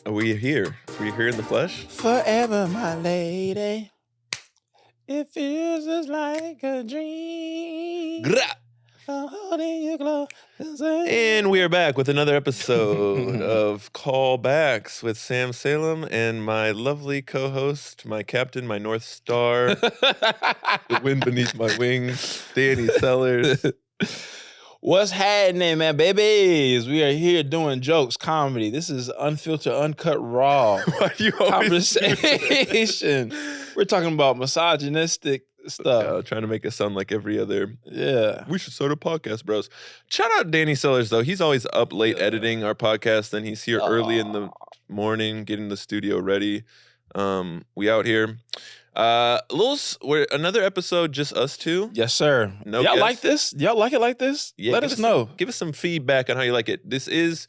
We here. We here in the flesh. Forever, my lady. It feels just like a dream. I'm holding you close. And we are back with another episode of Callbacks with Sam Salem and my lovely co-host, my captain, my North Star, the wind beneath my wings, Danny Sellers. What's happening, man, babies? We are here doing jokes, comedy. This is unfiltered, uncut, raw Why do you always conversation. We're talking about misogynistic stuff. Trying to make us sound like every other. Yeah. We should start a podcast, bros. Shout out Danny Sellers, though. He's always up late editing our podcast. Then he's here early in the morning, getting the studio ready. We out here. We're another episode, just us two. Yes, sir. No Y'all guests. like this? Y'all like it like this? Yeah, Let us know. Give us some feedback on how you like it. This is,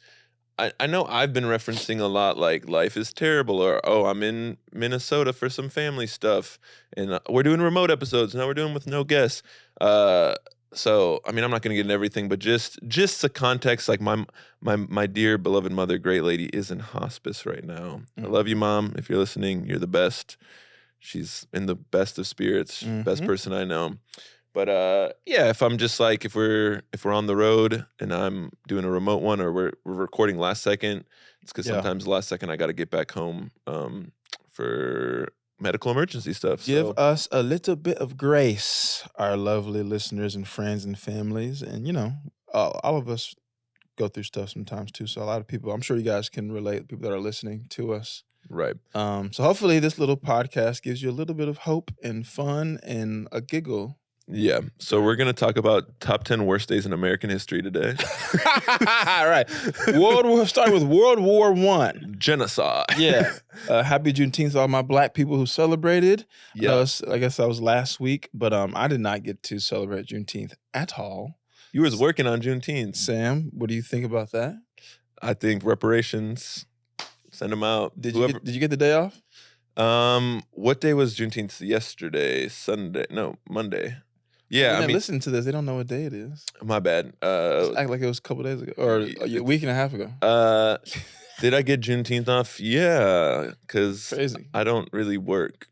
I know I've been referencing a lot like life is terrible or, oh, I'm in Minnesota for some family stuff. And we're doing remote episodes. Now we're doing with no guests. So, I mean, I'm not going to get into everything, but just the context, like my dear beloved mother, great lady, is in hospice right now. I love you, Mom. If you're listening, you're the best. She's in the best of spirits, best person I know. But yeah, if I'm just like if we're on the road and I'm doing a remote one or we're recording last second, it's because sometimes last second I got to get back home for medical emergency stuff. Give us a little bit of grace, our lovely listeners and friends and families, and you know, all of us go through stuff sometimes too. So a lot of people, I'm sure you guys can relate. People that are listening to us. Right. So hopefully this little podcast gives you a little bit of hope and fun and a giggle. Yeah. So we're going to talk about top 10 worst days in American history today. All right. Starting with World War I. Genocide. Yeah. Happy Juneteenth to all my black people who celebrated. Yeah. I guess that was last week, but I did not get to celebrate Juneteenth at all. You was working on Juneteenth. Sam, what do you think about that? I think reparations... Send them out. Did you get the day off? What day was Juneteenth? Yesterday, Sunday? No, Monday. Yeah, I mean, listen to this. They don't know what day it is. My bad. Just act like it was a couple days ago or a week and a half ago. Did I get Juneteenth off? Yeah, because I don't really work.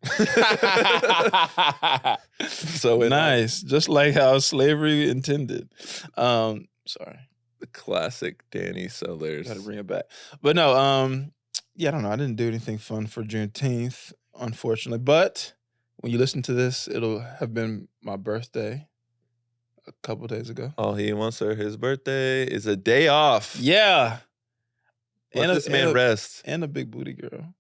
So nice, just like how slavery intended. Sorry. The classic Danny Sellers. Got to bring it back, but no. Yeah, I don't know. I didn't do anything fun for Juneteenth, unfortunately. But when you listen to this, it'll have been my birthday a couple days ago. All he wants for his birthday is a day off. Yeah. Let this man rest. And a big booty girl.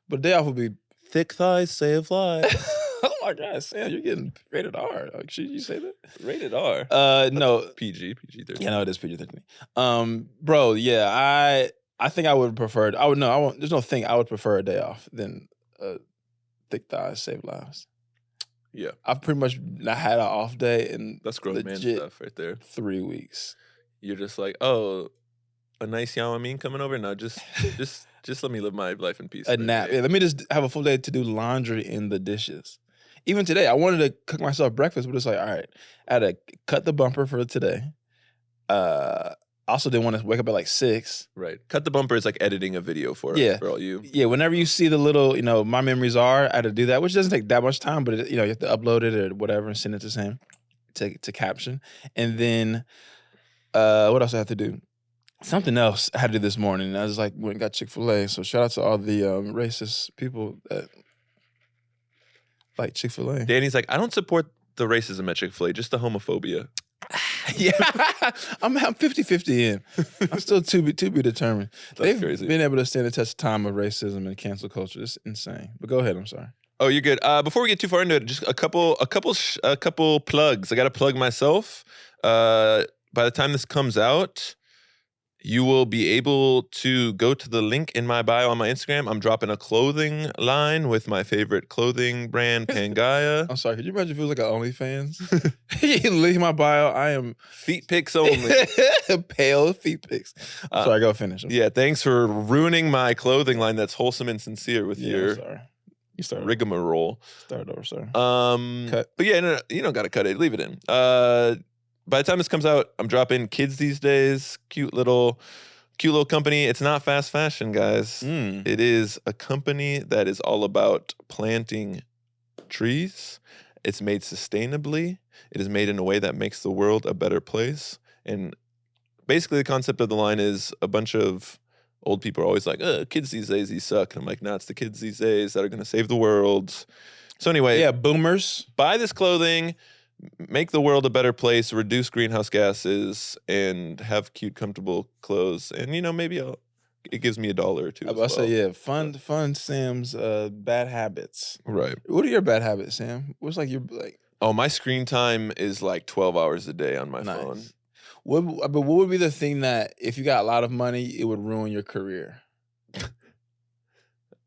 But a day off would be... Thick thighs save lives. Oh my God, Sam, you're getting rated R. Like, should you say that? Rated R? No. PG-13. Yeah, no, it is PG-13. Bro, yeah, I think I would prefer. There's no thing I would prefer a day off than thick thighs save lives. Yeah, I've pretty much not had an off day in that's grown man stuff right there. 3 weeks. You're just like, oh, a nice Yao Amin coming over. No, just let me live my life in peace. A nap. Yeah, let me just have a full day to do laundry in the dishes. Even today, I wanted to cook myself breakfast, but it's like, all right, I had to cut the bumper for today. Also didn't want to wake up at like 6. Right. Cut the bumper is like editing a video for all you. Yeah, whenever you see the little, my memories are, I had to do that, which doesn't take that much time, but you have to upload it or whatever and send it to Sam to caption. And then what else I have to do? Something else I had to do this morning. And I was like, went and got Chick-fil-A. So shout out to all the racist people that like Chick-fil-A. Danny's like, I don't support the racism at Chick-fil-A, just the homophobia. Yeah, I'm 50-50 in. I'm still to be determined. They've been able to stand the test of time of racism and cancel culture. It's insane. But go ahead. I'm sorry. Oh, you're good. Before we get too far into it, just a couple plugs. I got to plug myself. By the time this comes out, you will be able to go to the link in my bio on my Instagram. I'm dropping a clothing line with my favorite clothing brand, Pangaya. I'm sorry, could you imagine if it was like an OnlyFans? You link my bio, I am... Feet pics only. Pale feet pics. Sorry, go finish. Yeah, thanks for ruining my clothing line that's wholesome and sincere with your You started. rigmarole. Start over, sorry. Cut. But yeah, no, you don't got to cut it. Leave it in. By the time this comes out, I'm dropping kids these days. Cute little cute little company. It's not fast fashion, guys. It is a company that is all about planting trees. It's made sustainably. It is made in a way that makes the world a better place. And basically the concept of the line is a bunch of old people are always like, kids these days, these suck. And I'm like, nah, it's the kids these days that are going to save the world. So anyway. Yeah, boomers. Buy this clothing, make the world a better place, reduce greenhouse gases, and have cute, comfortable clothes. And, maybe it gives me $1 or $2 I was about to say, yeah, fund Sam's bad habits. Right. What are your bad habits, Sam? What's like your like? Oh, my screen time is like 12 hours a day on my phone. But what would be the thing that if you got a lot of money, it would ruin your career?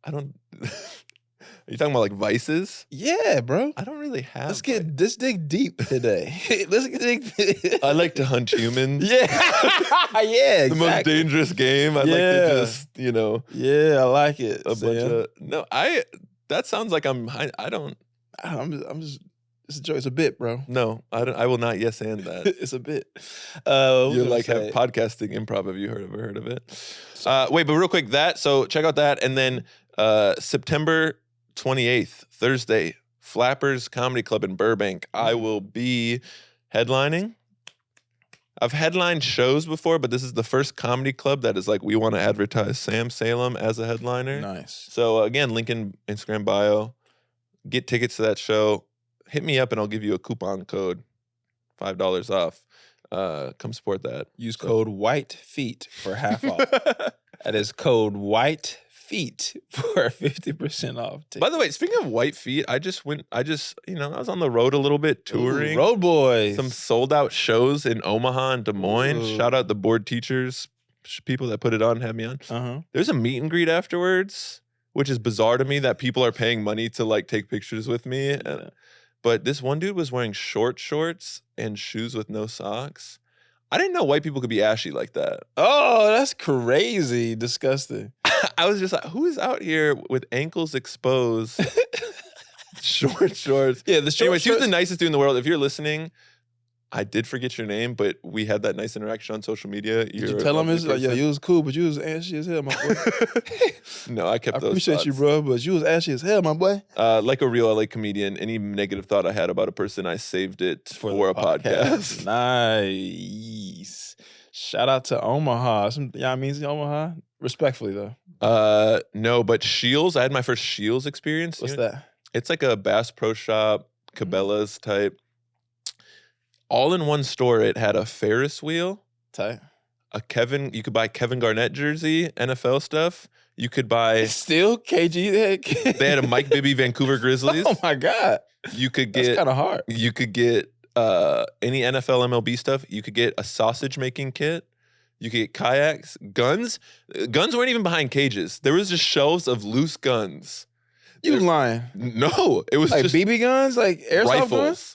I don't. Are you talking about like vices? Yeah, bro. I don't really have. Let's dig deep today. Let's dig. I like to hunt humans. Yeah, yeah. Exactly. The most dangerous game. I like to just, Yeah, I like it. A bunch of That sounds like I don't. I'm just. It's a joke. It's a bit, bro. No, I don't. I will not yes and that. It's a bit. You like have podcasting improv. Have you ever heard of it? Wait, but real quick, so check out that, and then September 28th, Thursday, Flappers Comedy Club in Burbank. I will be headlining. I've headlined shows before, but this is the first comedy club that is like, we want to advertise Sam Salem as a headliner. Nice. So again, link in Instagram bio. Get tickets to that show. Hit me up and I'll give you a coupon code, $5 off. Come support that. Use code WHITEFEET for half off. That is code WHITEFEET for 50% off. By the way, speaking of white feet, I was on the road a little bit touring. Ooh, road boys. Some sold out shows in Omaha and Des Moines. Ooh. Shout out the board teachers, people that put it on, had me on. Uh-huh. There's a meet and greet afterwards, which is bizarre to me that people are paying money to like take pictures with me. Yeah. But this one dude was wearing short shorts and shoes with no socks. I didn't know white people could be ashy like that. Oh, that's crazy. Disgusting. I was just like, who is out here with ankles exposed, short shorts? Yeah, the short Anyways, he was shorts. the nicest dude in the world. If you're listening, I did forget your name, but we had that nice interaction on social media. Did you tell him you was cool, but you was ashy as hell, my boy? No, I kept those appreciate thoughts. you, bro, but you was ashy as hell, my boy. Like a real LA comedian, any negative thought I had about a person, I saved it for a podcast. Nice. Shout out to Omaha. Means Omaha? Respectfully, though. No, but Shields, I had my first Shields experience. What's that? It's like a Bass Pro Shop, Cabela's type. All in one store, it had a Ferris wheel. Tight. You could buy Kevin Garnett jersey, NFL stuff. You could buy still KG. They had a Mike Bibby Vancouver Grizzlies. Oh my God. You could get That's kind of hard. You could get any NFL MLB stuff. You could get a sausage making kit. You could get kayaks, guns. Guns weren't even behind cages. There was just shelves of loose guns. You lying? No, it was like just BB guns, like airsoft rifles. guns.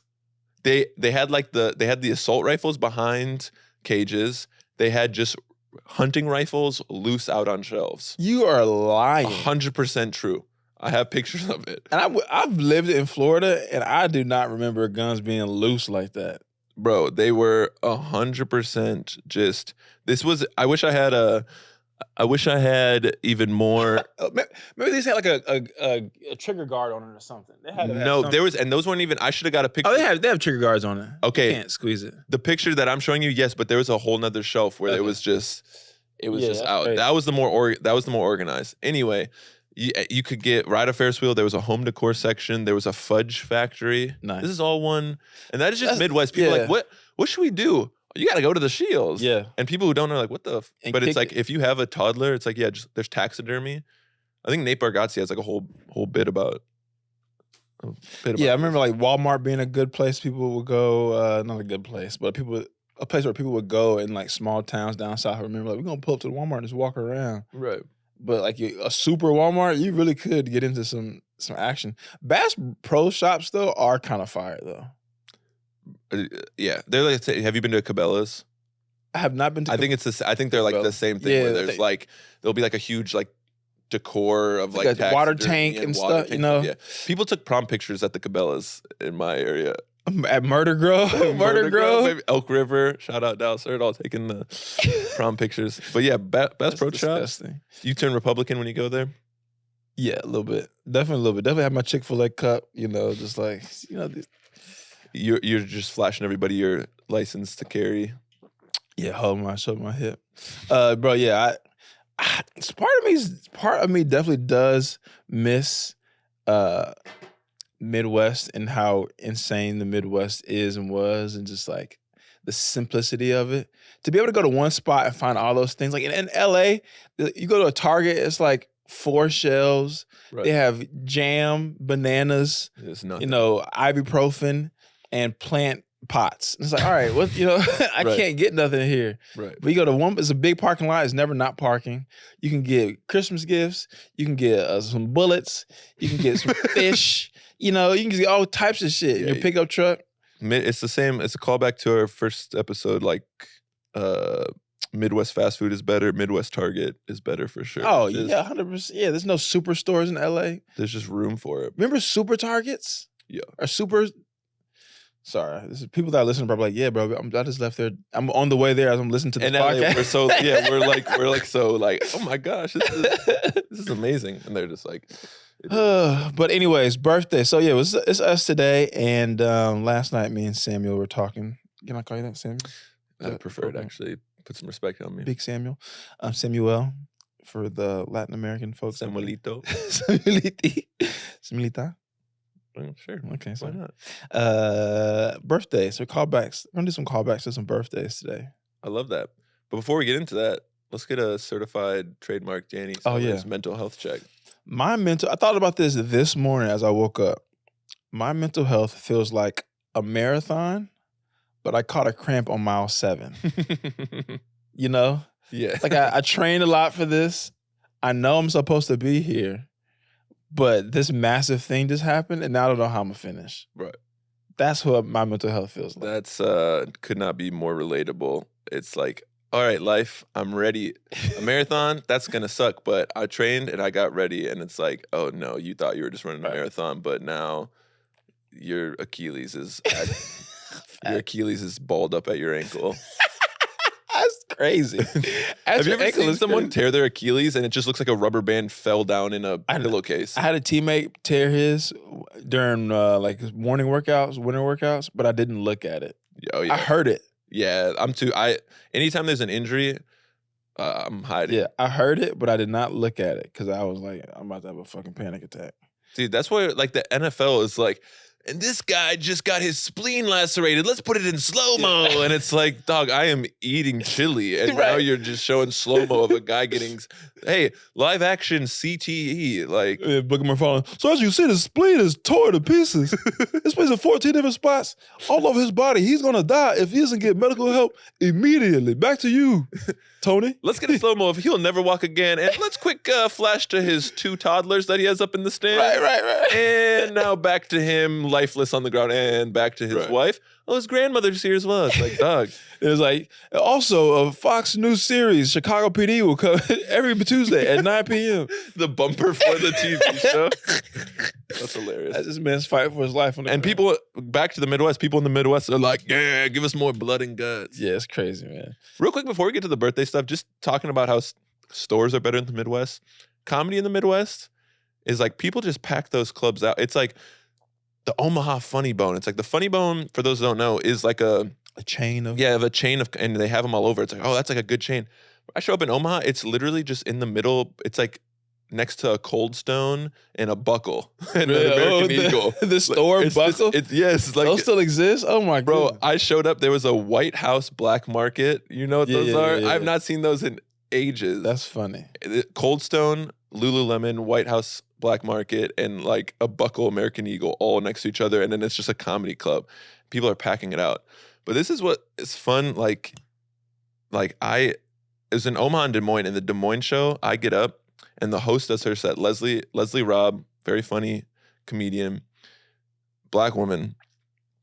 They had the assault rifles behind cages. They had just hunting rifles loose out on shelves. You are lying. 100% true. I have pictures of it. And I've lived in Florida, and I do not remember guns being loose like that. Bro, they were 100% just. This was. I wish I had even more. Maybe they just had like a trigger guard on it or something. They had there was, and those weren't even. I should have got a picture. Oh, they have trigger guards on it. Okay, you can't squeeze it. The picture that I'm showing you, yes, but there was a whole nother shelf where it was just out. Great. That was the more organized. Anyway, you could ride a Ferris wheel. There was a home decor section. There was a fudge factory. Nice. This is all one, and that is just Midwest. People are like, what should we do? You got to go to the Shields. Yeah. And people who don't know, like, what the? But it's like, if you have a toddler, it's like, yeah, just there's taxidermy. I think Nate Bargatze has like a whole bit about. Yeah, I remember like Walmart being a good place. People would go, not a good place, but a place where people would go in like small towns down south. I remember like, we're going to pull up to the Walmart and just walk around. Right. But like a super Walmart, you really could get into some action. Bass Pro Shops though are kind of fire though. Yeah, they're like. Have you been to Cabela's? I have not been to. I think they're like the same thing. Yeah, where there's like there'll be like a huge like decor of like water tank and stuff. Yeah, people took prom pictures at the Cabela's in my area. At Murder Grove. Murder Grove. maybe Elk River. Shout out Dallas all taking the prom pictures. But yeah, Bass That's Pro Shops. disgusting. You turn Republican when you go there? Yeah, a little bit. Definitely a little bit. Definitely have my Chick-fil-A cup, just like, You're just flashing everybody your license to carry. Yeah, show my hip. Bro, yeah, part of me definitely does miss Midwest and how insane the Midwest is and was, and just like the simplicity of it. To be able to go to one spot and find all those things. Like in LA, you go to a Target, it's like 4 shelves. Right. They have jam, bananas, ibuprofen, and plant pots. And it's like, all right, what I Right. can't get nothing here. Right. But you go to one, it's a big parking lot. It's never not parking. You can get Christmas gifts. You can get some bullets. You can get some fish. You can get all types of shit in your pickup truck. It's the same. It's a callback to our first episode. Like, Midwest fast food is better. Midwest Target is better for sure. Oh, yeah, 100%. Yeah, there's no superstores in LA. There's just room for it. Remember super Targets? Yeah. Or super... Sorry, this is people that are listening probably like, yeah, bro, I just left there. I'm on the way there as I'm listening to this podcast. LA, we're like, oh my gosh, this is amazing. And they're just like... But anyways, birthday. So yeah, it's us today. And last night, me and Samuel were talking. Can I call you that, Samuel? I prefer it, actually. Put some respect on me. Big Samuel. Samuel for the Latin American folks. Samuelito. Samuelita. Sure. Okay. Why not? Birthday. So callbacks. We're going to do some callbacks to some birthdays today. I love that. But before we get into that, let's get a certified trademark Danny Sellers mental health check. I thought about this morning as I woke up. My mental health feels like a marathon, but I caught a cramp on mile 7. Yeah. Like I trained a lot for this. I know I'm supposed to be here, but this massive thing just happened, and now I don't know how I'm gonna finish. Right. That's what my mental health feels like. That's could not be more relatable. It's like, all right, life, I'm ready. A marathon, that's gonna suck, but I trained and I got ready, and it's like, oh no, you thought you were just running a marathon, but now your Achilles is balled up at your ankle. That's crazy. Have you ever seen someone tear their Achilles and it just looks like a rubber band fell down in a pillowcase? I had a teammate tear his during like winter workouts, but I didn't look at it. Oh yeah, I heard it. Yeah, anytime there's an injury, I'm hiding. Yeah, I heard it, but I did not look at it because I was like, I'm about to have a fucking panic attack. Dude, that's why like the NFL is like, and this guy just got his spleen lacerated. Let's put it in slow-mo. And it's like, dog, I am eating chili. And now you're just showing slow-mo of a guy getting, hey, live action CTE. Like, Booker falling. So as you see, the spleen is torn to pieces. It's placed in 14 different spots all over his body. He's going to die if he doesn't get medical help immediately. Back to you, Tony. Let's get a slow-mo of he'll never walk again. And let's quick flash to his 2 toddlers that he has up in the stand. Right. And now back to him, lifeless on the ground, and back to his wife. Oh, his grandmother's here as well. It's like, dog. It was like, also a Fox News series, Chicago PD will come every Tuesday at 9 p.m. The bumper for the TV show. That's hilarious. That's this man's fight for his life. And people, back to the Midwest, people in the Midwest are like, yeah, give us more blood and guts. Yeah, it's crazy, man. Real quick, before we get to the birthday stuff, just talking about how stores are better in the Midwest. Comedy in the Midwest is like, people just pack those clubs out. It's like the Omaha Funny Bone. It's like the Funny Bone, for those who don't know, is like a chain of... Yeah, a chain of, and they have them all over. It's like, oh, that's like a good chain. I show up in Omaha, it's literally just in the middle. It's like next to a Cold Stone and a Buckle and an American Eagle. The store Buckle? Yes. Like, those still exist? Oh my God. Bro, I showed up, there was a White House black market. You know what those are? Yeah. I've not seen those in ages. That's funny. Cold Stone, Lululemon, White House black market, and like a Buckle American Eagle all next to each other, and then it's just a comedy club. People are packing it out. But this is what is fun. Like it was in Omaha and Des Moines, in the Des Moines show, I get up and the host does her set, Leslie Robb, very funny comedian, black woman.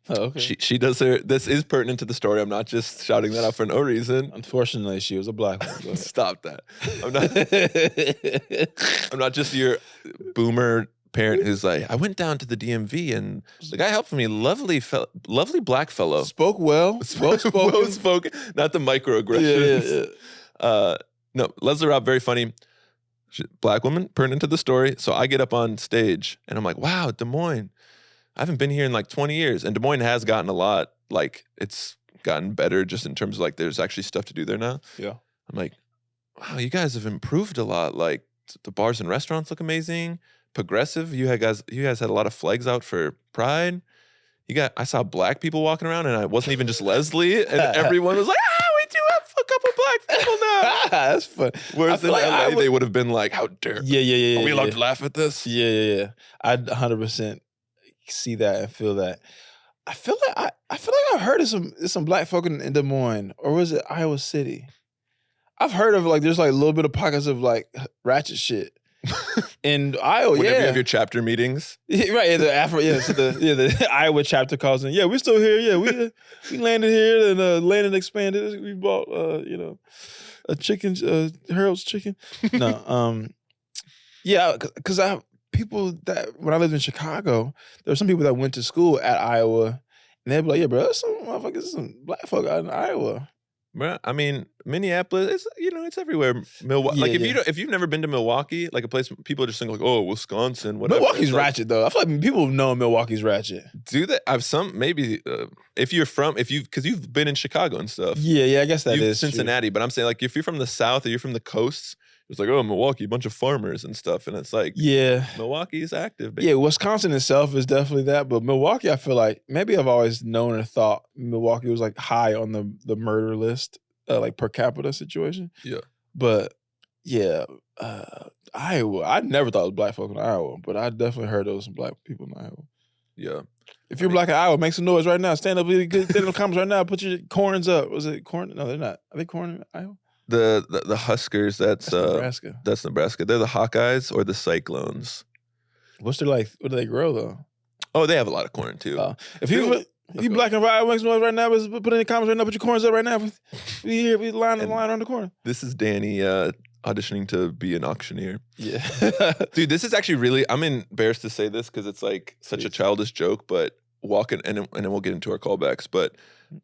Oh, okay. She does her, this is pertinent to the story. I'm not just shouting that out for no reason. Unfortunately, she was a black woman. Stop that. I'm not just your boomer parent who's like, I went down to the DMV and the guy helped me. Lovely black fellow. Spoke well. Well spoken. Well spoken. Not the microaggressions. Yeah. No, Leslie Robb, very funny. Black woman, turned into the story. So I get up on stage and I'm like, wow, Des Moines. I haven't been here in like 20 years. And Des Moines has gotten a lot, like it's gotten better just in terms of like there's actually stuff to do there now. Yeah. I'm like, wow, you guys have improved a lot. Like the bars and restaurants look amazing. Progressive. You guys had a lot of flags out for Pride. I saw black people walking around and I wasn't even just Leslie. And everyone was like, we do have a couple black people now. That's fun. Whereas in LA, they would have been like, how dare Yeah. Are we allowed to laugh at this? Yeah. I'd 100% see that and feel that. I feel like I've heard of some black folk in Des Moines, or was it Iowa City? I've heard of like there's like a little bit of pockets of like ratchet shit in Iowa. Whenever yeah, you have your chapter meetings, right? The Iowa chapter calls in. Yeah, we're still here. Yeah, we landed here and landed expanded. We bought a chicken, Harold's chicken. No, yeah, because people that when I lived in Chicago, there were some people that went to school at Iowa, and they'd be like, "Yeah, bro, there's some motherfuckers, some black folk out in Iowa." bro. I mean, Minneapolis, it's everywhere. Milwaukee, Yeah, like yeah. if you've never been to Milwaukee, like a place people just think like, oh, Wisconsin, whatever. Milwaukee's It's like, ratchet though. I feel like people know Milwaukee's ratchet. do that. I've maybe if you've been in Chicago and stuff. Yeah, I guess that You've is true. Cincinnati, but I'm saying like if you're from the South or you're from the coasts, it's like, oh, Milwaukee, a bunch of farmers and stuff, and it's like, Yeah. Milwaukee is active. Baby. Yeah, Wisconsin itself is definitely that, but Milwaukee, I feel like maybe I've always known or thought Milwaukee was like high on the murder list, like per capita situation. Yeah. But yeah, Iowa, I never thought it was black folk in Iowa, but I definitely heard there was some black people in Iowa. Yeah. If you're black in Iowa, make some noise right now. Stand up in the comments right now. Put your corns up. Was it corn? No, they're not. Are they corn in Iowa? The Huskers, that's Nebraska. That's Nebraska. They're the Hawkeyes or the Cyclones. What's their like? What do they grow though? Oh, they have a lot of corn too. If you black and Iowa, make some noise right now. Put in the comments right now. Put your corns up right now. We here. We line on the corner. This is Danny auditioning to be an auctioneer. Yeah, dude, this is actually really. I'm embarrassed to say this because it's like such a childish joke, but walking and then we'll get into our callbacks. But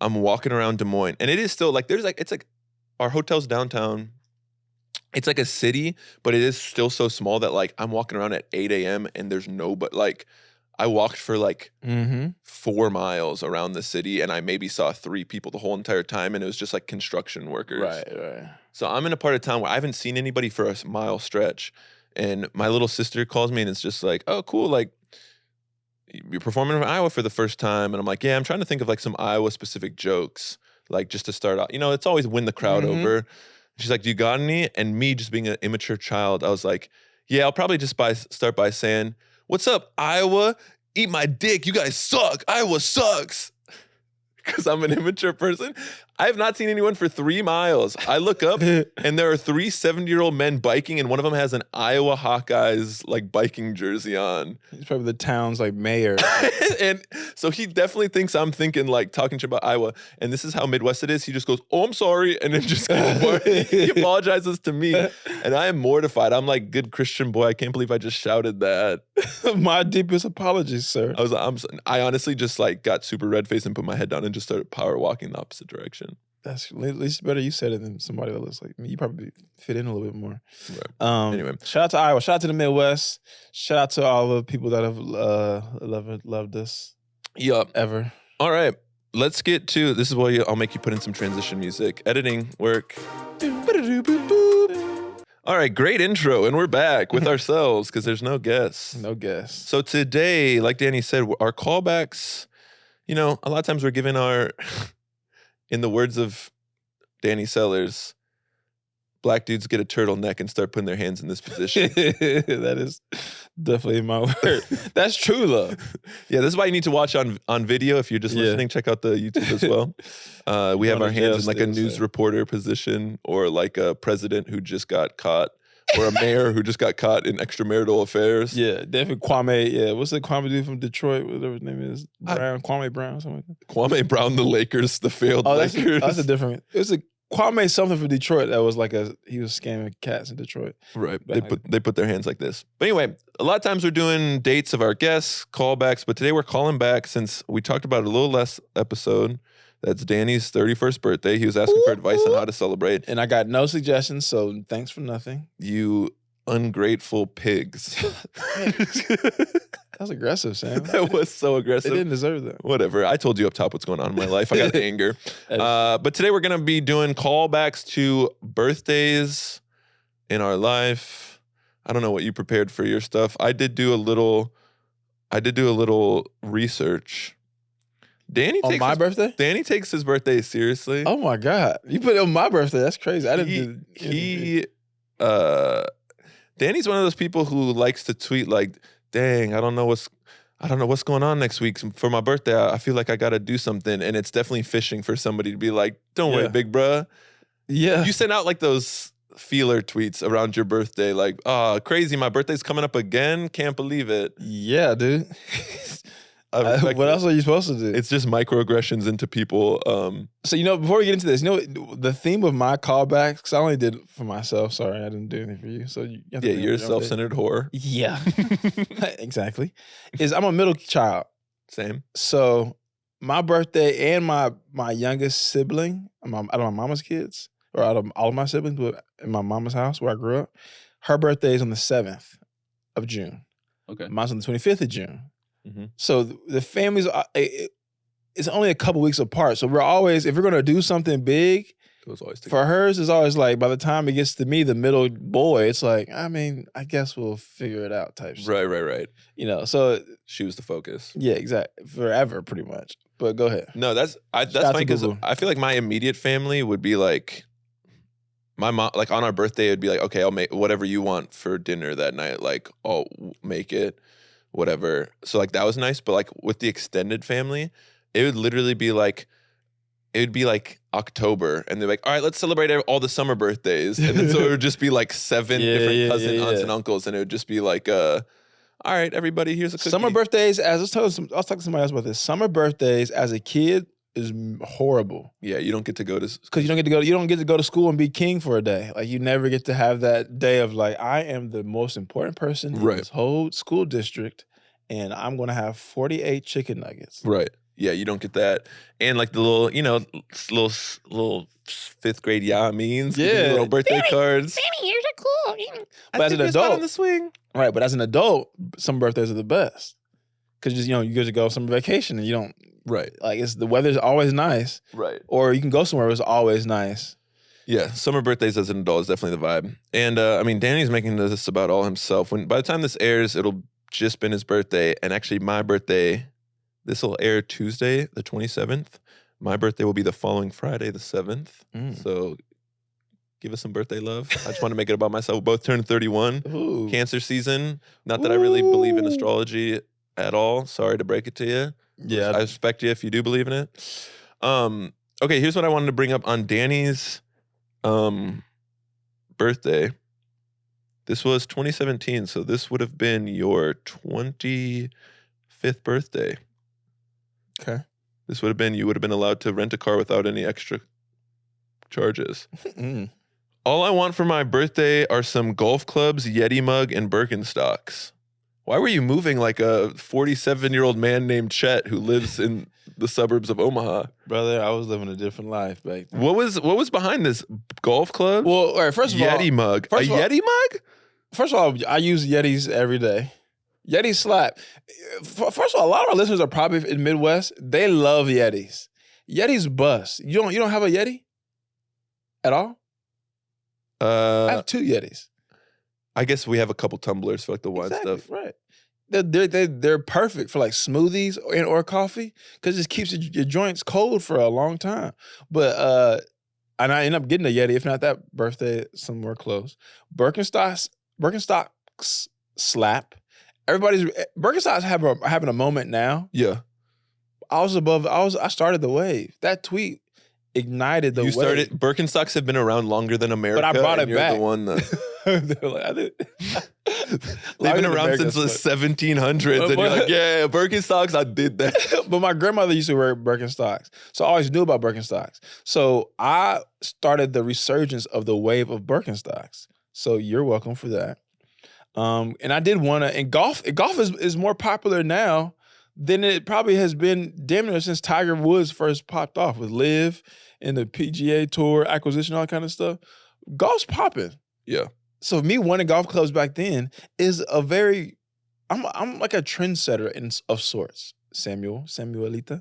I'm walking around Des Moines, and it is still like it's like our hotel's downtown. It's like a city, but it is still so small that like I'm walking around at 8 a.m. and there's like I walked for like 4 miles around the city and I maybe saw 3 people the whole entire time, and it was just like construction workers. Right. So I'm in a part of town where I haven't seen anybody for a mile stretch, and my little sister calls me and it's just like, oh, cool, like you're performing in Iowa for the first time, and I'm like, yeah, I'm trying to think of like some Iowa specific jokes. Like just to start out, it's always win the crowd over. She's like, do you got any? And me just being an immature child, I was like, yeah, I'll probably just start by saying, what's up, Iowa? Eat my dick. You guys suck. Iowa sucks. Because I'm an immature person. I have not seen anyone for 3 miles. I look up and there are 3 70-year-old men biking, and one of them has an Iowa Hawkeyes like biking jersey on. He's probably the town's like mayor. And so he definitely thinks I'm thinking like talking shit about Iowa. And this is how Midwest it is. He just goes, oh, I'm sorry. And then just he apologizes to me. And I am mortified. I'm like, good Christian boy. I can't believe I just shouted that. My deepest apologies, sir. I honestly just like got super red faced and put my head down and just started power walking the opposite direction. That's at least better you said it than somebody that looks like me. You probably fit in a little bit more. Right. Anyway, shout out to Iowa. Shout out to the Midwest. Shout out to all the people that have loved us. Yup. Ever. All right. Let's get to this. Is where I'll make you put in some transition music, editing work. All right, great intro, and we're back with ourselves because there's no guests. No guests. So today, like Danny said, our callbacks. A lot of times we're giving our. In the words of Danny Sellers, black dudes get a turtleneck and start putting their hands in this position. That is definitely my word. That's true, though. Yeah, this is why you need to watch on video. If you're just listening, check out the YouTube as well. We have our hands in like a news reporter position, or like a president who just got caught, or a mayor who just got caught in extramarital affairs. Yeah, definitely Kwame. Yeah, what's the Kwame dude from Detroit? Whatever his name is, Kwame Brown, something like that. Kwame Brown, the Lakers, the failed Lakers. That's a different. Kwame something for Detroit that was like he was scamming cats in Detroit. Right. Back They put their hands like this. But anyway, a lot of times we're doing dates of our guests, callbacks, but today we're calling back since we talked about it a little less episode. That's Danny's 31st birthday. He was asking for advice on how to celebrate. And I got no suggestions, so thanks for nothing. You ungrateful pigs. That was aggressive, Sam. That was so aggressive. They didn't deserve that. Whatever. I told you up top what's going on in my life. I got anger. But today we're going to be doing callbacks to birthdays in our life. I don't know what you prepared for your stuff. I did do a little research. Danny On takes my birthday? Danny takes his birthday seriously. Oh my God. You put it on my birthday. That's crazy. I didn't do Danny's one of those people who likes to tweet like, dang, I don't know what's going on next week for my birthday. I feel like I got to do something. And it's definitely fishing for somebody to be like, don't worry, big bruh. Yeah. You sent out like those feeler tweets around your birthday, like, crazy, my birthday's coming up again. Can't believe it. Yeah, dude. What else are you supposed to do? It's just microaggressions into people. So, before we get into this, the theme of my callbacks, because I only did for myself. Sorry, I didn't do anything for you. So you have to you're a self-centered whore. Yeah, exactly. Is I'm a middle child. Same. So my birthday and my youngest sibling, out of my mama's kids, or out of all of my siblings, but in my mama's house where I grew up, her birthday is on the 7th of June. Okay. Mine's on the 25th of June. Mm-hmm. So the families, it's only a couple weeks apart. So we're always, if we're going to do something big, It was always for hers, it's always like, by the time it gets to me, the middle boy, it's like, I mean, I guess we'll figure it out type shit. Right. So She was the focus. yeah, exactly. Forever, pretty much. But go ahead. No, that's funny because I feel like my immediate family would be like, my mom, like on our birthday, it'd be like, okay, I'll make whatever you want for dinner that night. Like, I'll make it, whatever. So like that was nice. But like with the extended family, it would literally be like, it would be like October, and they're like, all right, let's celebrate all the summer birthdays. And then so it would just be like 7 different cousins, aunts, and uncles, and it would just be like, all right, everybody, here's a cookie. Summer birthdays, I was talking to somebody else about this. Summer birthdays as a kid is horrible. Yeah, you don't get to go to because you don't get to go to school and be king for a day. Like you never get to have that day of like, I am the most important person in this whole school district, and I'm gonna have 48 chicken nuggets. Right. Yeah, you don't get that. And like the little, little 5th grade means. Yeah. Little birthday cards. Baby, you're so cool. But as an adult, on the swing. Right, but as an adult, some birthdays are the best. Because you get to go on summer vacation and you don't, right. Like the weather's always nice. Right. Or you can go somewhere where it's always nice. Yeah, summer birthdays as an adult is definitely the vibe. And Danny's making this about all himself. By the time this airs, it'll just been his birthday. And actually my birthday, this will air Tuesday, the 27th. My birthday will be the following Friday, the 7th. So give us some birthday love. I just want to make it about myself. We both turned 31. Ooh. Cancer season. Not that I really believe in astrology at all. Sorry to break it to you. Yeah. I respect you if you do believe in it. Okay, here's what I wanted to bring up on Danny's birthday. This was 2017, so this would have been your 25th birthday. Okay. This would have been, you would have been allowed to rent a car without any extra charges. All I want for my birthday are some golf clubs, Yeti mug, and Birkenstocks. Why were you moving like a 47-year-old man named Chet who lives in the suburbs of Omaha? Brother, I was living a different life back then. What was behind this? Golf club? Well, all right, first of all, Yeti mug. A Yeti mug? First of all, I use Yetis every day. Yetis slap. First of all, a lot of our listeners are probably in Midwest. They love Yetis. Yetis bust. You don't have a Yeti at all? I have 2 Yetis. I guess we have a couple tumblers for like the wine stuff. Right. They're perfect for like smoothies or coffee because it just keeps your joints cold for a long time. But and I end up getting a Yeti, if not that birthday, somewhere close. Birkenstocks slap. Birkenstocks having a moment now. Yeah. I started the wave. That tweet ignited the wave. Birkenstocks have been around longer than America. But I brought it you're back. The one that They're like, They've been Longer than around since the Birkenstocks. 1700s, and you're like, yeah, Birkenstocks, I did that. But my grandmother used to wear Birkenstocks, so I always knew about Birkenstocks. So I started the resurgence of the wave of Birkenstocks. So you're welcome for that. And I did want to. And golf is more popular now than it probably has been damn near since Tiger Woods first popped off with Live and the PGA Tour acquisition, all that kind of stuff. Golf's popping. Yeah. So me wanting golf clubs back then is a very. I'm like a trendsetter of sorts, Samuelita.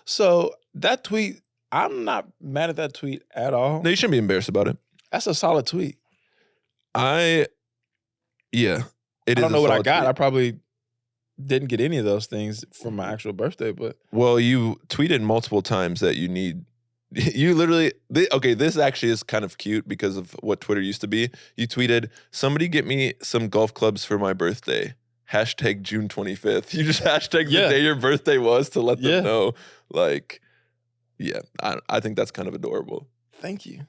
So that tweet, I'm not mad at that tweet at all. No, you shouldn't be embarrassed about it. That's a solid tweet. Yeah. I don't know what I got. I probably didn't get any of those things for my actual birthday, but Well, you tweeted multiple times that you need. You literally. This actually is kind of cute because of what Twitter used to be. You tweeted, "Somebody get me some golf clubs for my birthday." Hashtag June 25th. You just hashtag the day your birthday was to let them know. Like, yeah, I think that's kind of adorable. Thank you.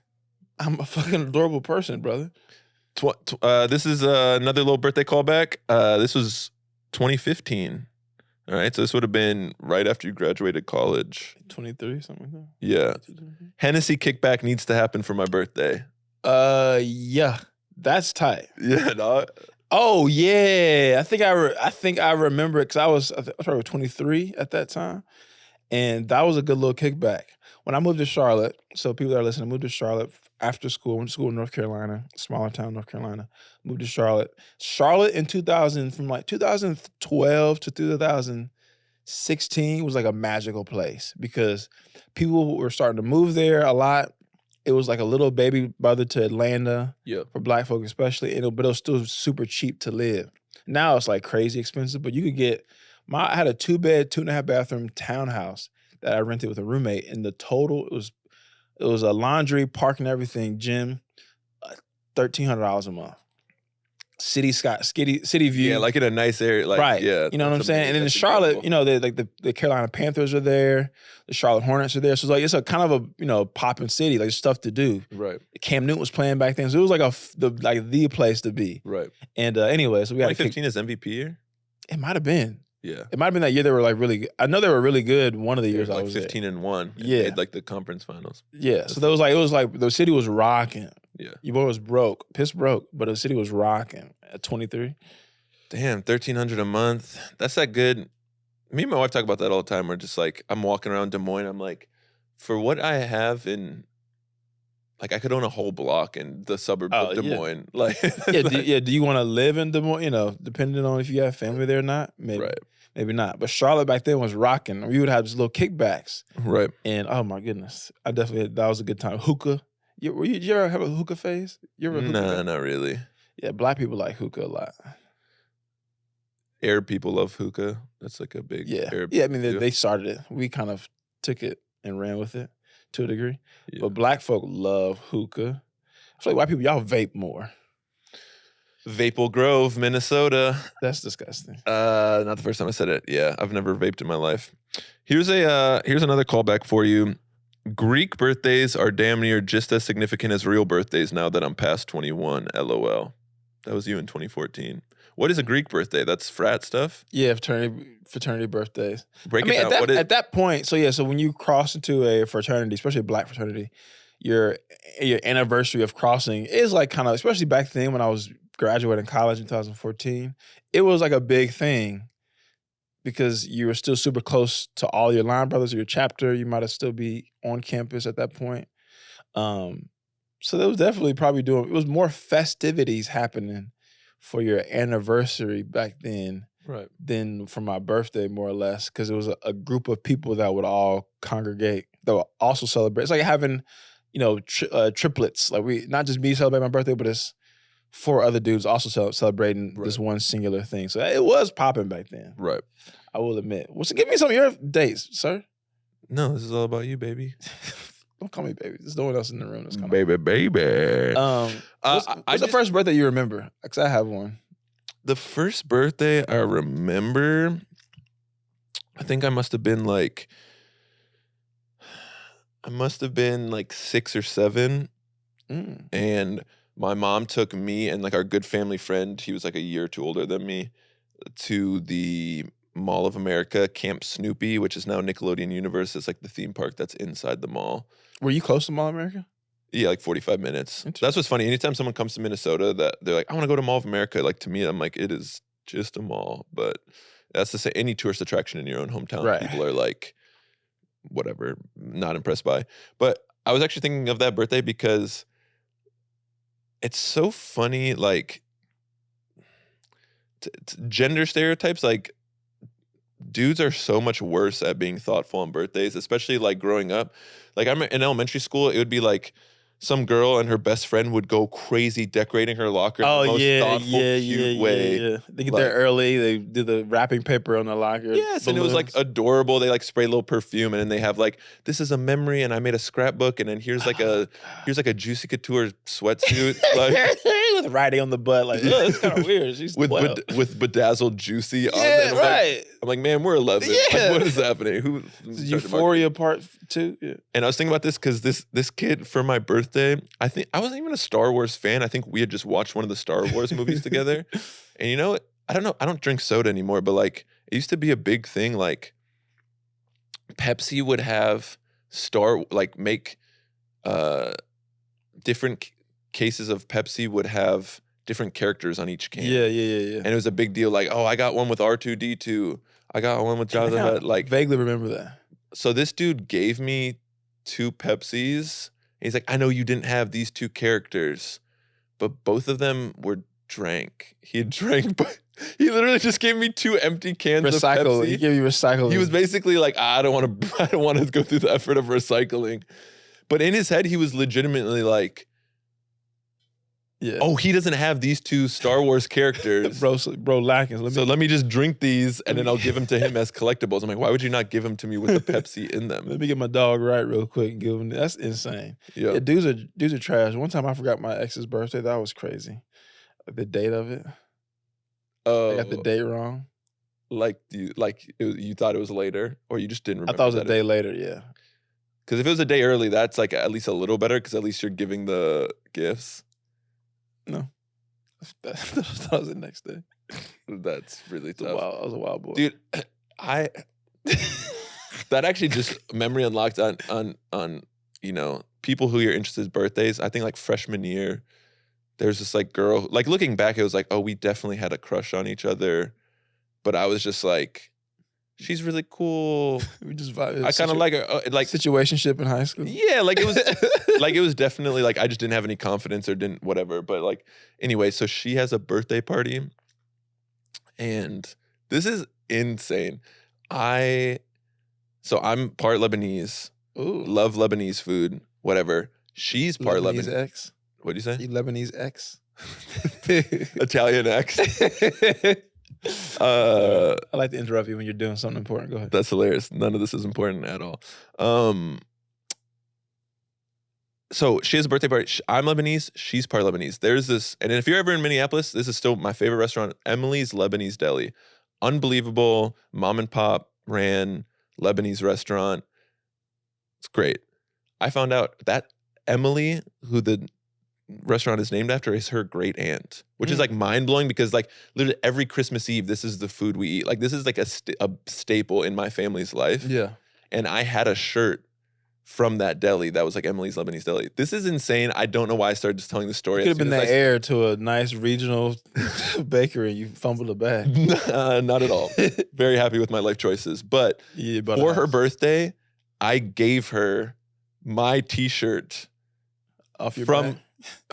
I'm a fucking adorable person, brother. This is another little birthday callback. This was 2015. All right, so this would have been right after you graduated college. 23, something like that. Yeah. Hennessy kickback needs to happen for my birthday. Yeah, that's tight. Yeah, dog. Oh yeah, I think I remember it because I was probably 23 at that time, and that was a good little kickback. When I moved to Charlotte, so people that are listening, I moved to Charlotte after school. Went to school in North Carolina, smaller town, North Carolina. Moved to Charlotte. Charlotte in 2000, from like 2012 to 2016 was like a magical place because people were starting to move there a lot. It was like a little baby brother to Atlanta for Black folk especially, but it was still super cheap to live. Now it's like crazy expensive, but you could get. I had a 2-bed, 2.5-bathroom townhouse that I rented with a roommate, and the total it was a laundry, parking, everything, gym, $1,300 a month. City view. Yeah, like in a nice area. Like, right. Yeah. You know what I'm saying? And then in Charlotte, the Carolina Panthers are there. The Charlotte Hornets are there. So it's a kind of a, popping city, like stuff to do. Right. Cam Newton was playing back then. So it was like the place to be. Right. And anyway, so we got 2015 is MVP year? It might have been. Yeah. It might have been that year they were like really good. I know they were really good one of the years I was 15-1. Yeah. Made like the conference finals. Yeah. So it was like the city was rocking. Yeah. Your boy was broke, piss broke, but the city was rocking at 23. Damn, $1,300 a month. That's that good. Me and my wife talk about that all the time. We're just like, I'm walking around Des Moines. I'm like, for what I have in, like, I could own a whole block in the suburb of Des Moines. Like, do you want to live in Des Moines? Depending on if you have family there or not. Maybe. Right. Maybe not. But Charlotte back then was rocking. We would have these little kickbacks. Right. And oh my goodness. that was a good time. Hookah. You ever have a hookah phase? You ever Nah, not really. Yeah, Black people like hookah a lot. Arab people love hookah. That's like a big Arab. Yeah, I mean, they started it. We kind of took it and ran with it to a degree. Yeah. But Black folk love hookah. I feel like white people, y'all vape more. Maple Grove, Minnesota. That's disgusting. Not the first time I said it. Yeah, I've never vaped in my life. Here's another callback for you. Greek birthdays are damn near just as significant as real birthdays now that I'm past 21. LOL. That was you in 2014. What is a Greek birthday? That's frat stuff? Yeah, fraternity birthdays. Break it down. At that point, so when you cross into a fraternity, especially a Black fraternity, your anniversary of crossing is like kind of, especially back then when I was graduating college in 2014, it was like a big thing because you were still super close to all your line brothers or your chapter. You might have still be on campus at that point. So that was definitely it was more festivities happening for your anniversary back then than for my birthday, more or less, because it was a group of people that would all congregate, that would also celebrate. It's like having, triplets. Like not just me celebrating my birthday, but it's 4 other dudes also celebrating this one singular thing. So it was popping back then. Right. I will admit. So give me some of your dates, sir. No, this is all about you, baby. Don't call me baby. There's no one else in the room that's calling baby. What's the first birthday you remember? Because I have one. The first birthday I remember, I think I must have been like 6 or 7. And my mom took me and like our good family friend, he was like a year or two older than me, to the Mall of America, Camp Snoopy, which is now Nickelodeon Universe. It's like the theme park that's inside the mall. Were you close to Mall of America? Yeah, like 45 minutes. Interesting. That's what's funny. Anytime someone comes to Minnesota, that they're like, I want to go to Mall of America. Like to me, I'm like, it is just a mall. But that's to say, any tourist attraction in your own hometown, Right. people are like, whatever, not impressed by. But I was actually thinking of that birthday because it's so funny, like gender stereotypes. Like dudes are so much worse at being thoughtful on birthdays, especially like growing up. Like I'm in elementary school, it would be like some girl and her best friend would go crazy decorating her locker in the most thoughtful, cute way. Yeah. They get Like- there early. They do the wrapping paper on the locker. Yes, and it was like balloons. adorable. They like spray a little perfume, and then they have like, this is a memory, and I made a scrapbook, and then here's like a Juicy Couture sweatsuit, like with writing on the butt. Like, oh, it's kind of weird. She's with 12. with bedazzled Juicy on it. Yeah, And I'm like- right. I'm like, man, we're 11. Yeah. Like, what is happening? Who? Euphoria Part 2. Yeah. And I was thinking about this because this kid for my birthday, I think I wasn't even a Star Wars fan. I think we had just watched one of the Star Wars movies together. And you know, I don't know, I don't drink soda anymore, but like it used to be a big thing. Like Pepsi would have make different cases of Pepsi would have different characters on each can. Yeah. And it was a big deal. Like, oh, I got one with R2D2. I got one with Jabba the I Hutt. Like, vaguely remember that. so this dude gave me 2 Pepsis. He's like, I know you didn't have these 2 characters, but both of them were drank. He had drank, but he literally just gave me 2 empty cans Recycle. of He Pepsi. gave you recycle. He was basically like, I don't want to go through the effort of recycling. But in his head, he was legitimately like, yeah. oh, he doesn't have these 2 Star Wars characters. bro, lacking. So let me just drink these and then I'll give them to him as collectibles. I'm like, why would you not give them to me with the Pepsi in them? Let me get my dog right real quick and give him. That's insane. Yeah. Yeah, dudes are trash. One time I forgot my ex's birthday. That was crazy. Like the date of it. I got the date wrong. You thought it was later, or you just didn't remember? I thought it was a day later. Yeah. Because if it was a day early, that's like at least a little better. Because at least you're giving the gifts. No. That was the next day. That's really I tough, was a wild boy. dude. That actually just memory unlocked on people who you're interested in birthdays. I think like freshman year, there's this like girl. Like looking back, it was like, oh, we definitely had a crush on each other, but I was just like, she's really cool. We just vibed. I kind of like her. Like situationship in high school. yeah, like it was like it was definitely like I just didn't have any confidence or didn't whatever. But like anyway, so she has a birthday party, and this is insane. So I'm part Lebanese. Ooh. Love Lebanese food. Whatever. She's part Lebanese Lebanese. X. What'd you say? You Lebanese X. Italian X. I like to interrupt you when you're doing something important. Go ahead. That's hilarious. None of this is important at all. So she has a birthday party. I'm Lebanese. She's part Lebanese. There's this, and if you're ever in Minneapolis, this is still my favorite restaurant, Emily's Lebanese Deli. Unbelievable mom and pop ran Lebanese restaurant. It's great. I found out that Emily, who the restaurant is named after, is her great aunt, which is like mind blowing because like literally every Christmas Eve, this is the food we eat. Like this is like a staple in my family's life. Yeah. And I had a shirt from that deli that was like Emily's Lebanese Deli. This is insane. I don't know why I started just telling the story. Could have been that heir to a nice regional bakery. You fumbled it back. Not at all. Very happy with my life choices. But Yeah, for her birthday, I gave her my T-shirt off your from back.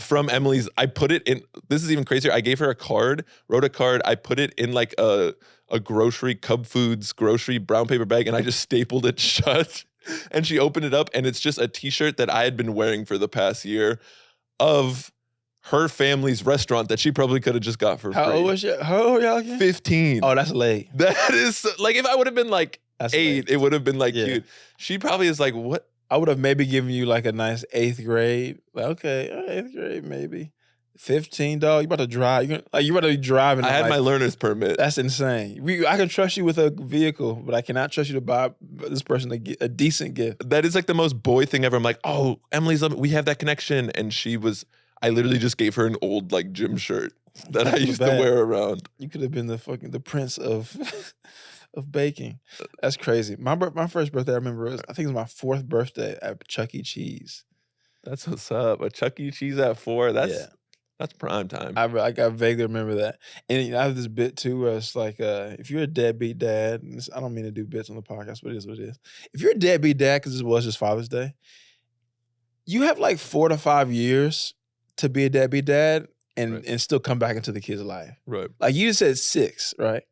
from Emily's. I put it in. This is even crazier. I gave her a card, wrote a card. I put it in like a grocery Cub Foods grocery brown paper bag, and I just stapled it shut. And she opened it up, and it's just a T-shirt that I had been wearing for the past year of her family's restaurant that she probably could have just got for free. How old was you? How old y'all again? 15. Oh, that's late. That is like if I would have been like That's 8, late. it would have been like Yeah. cute. She probably is like, what? I would have maybe given you like a nice 8th grade. Like, okay, 8th grade maybe. 15, dog. You about to drive? You about to be driving? I had like, my learner's permit. That's insane. I can trust you with a vehicle, but I cannot trust you to buy this person a decent gift. That is like the most boy thing ever. I'm like, oh, we have that connection. And she was, I literally just gave her an old like gym shirt that I used to bad. wear around. You could have been the prince of of baking. That's crazy. My first birthday, I remember, I think it was my 4th birthday at Chuck E. Cheese. That's what's up. A Chuck E. Cheese at 4. Yeah. That's prime time. I vaguely remember that. And you know, I have this bit too where it's like, if you're a deadbeat dad, and I don't mean to do bits on the podcast, but it is what it is. If you're a deadbeat dad, because this was just Father's Day, you have like 4 to 5 years to be a deadbeat dad and still come back into the kid's life. Right. Like you said 6, right?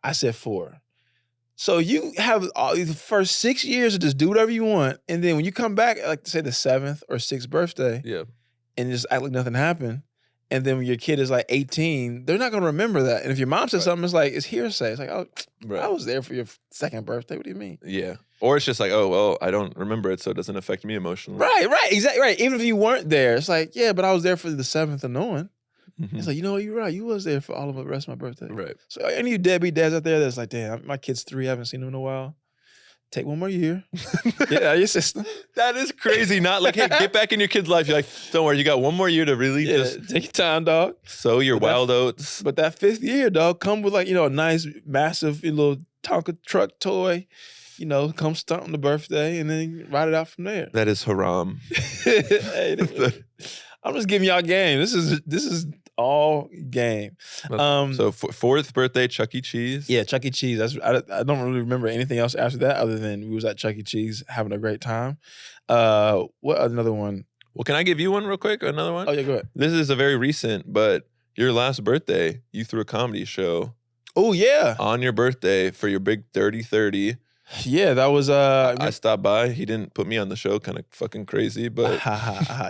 I said 4. So you have all the first 6 years to just do whatever you want. And then when you come back, like say the 7th or 6th birthday, Yeah. and just act like nothing happened. And then when your kid is like 18, they're not going to remember that. And if your mom says something, it's like, it's hearsay. It's like, oh, I was there for your 2nd birthday. What do you mean? Yeah. Or it's just like, oh, well, I don't remember it, so it doesn't affect me emotionally. Right, exactly, right. Even if you weren't there, it's like, yeah, but I was there for the 7th and knowing. Mhm. It's like, you know what, you're right. You was there for all of the rest of my birthday. Right. So any of you deadbeat dads out there that's like, damn, my kid's 3, I haven't seen him in a while. Take 1 more year. Get out of your system. That is crazy. Not like, hey, get back in your kid's life. You're like, don't worry, you got 1 more year to really just take your time, dog. sow your wild oats. But that 5th year, dog, come with like, a nice, massive little Tonka truck toy. Come stunt on the birthday and then ride it out from there. That is haram. Hey, I'm just giving y'all game. This is all game. So 4th birthday, Chuck E. Cheese. Yeah, Chuck E. Cheese. I don't really remember anything else after that other than we was at Chuck E. Cheese having a great time. What another one? Well, can I give you one real quick? Another one? Oh, yeah, go ahead. This is a very recent, but your last birthday, you threw a comedy show. Oh, yeah. On your birthday for your big 30-30. Yeah, that was I stopped by. He didn't put me on the show, kind of fucking crazy, but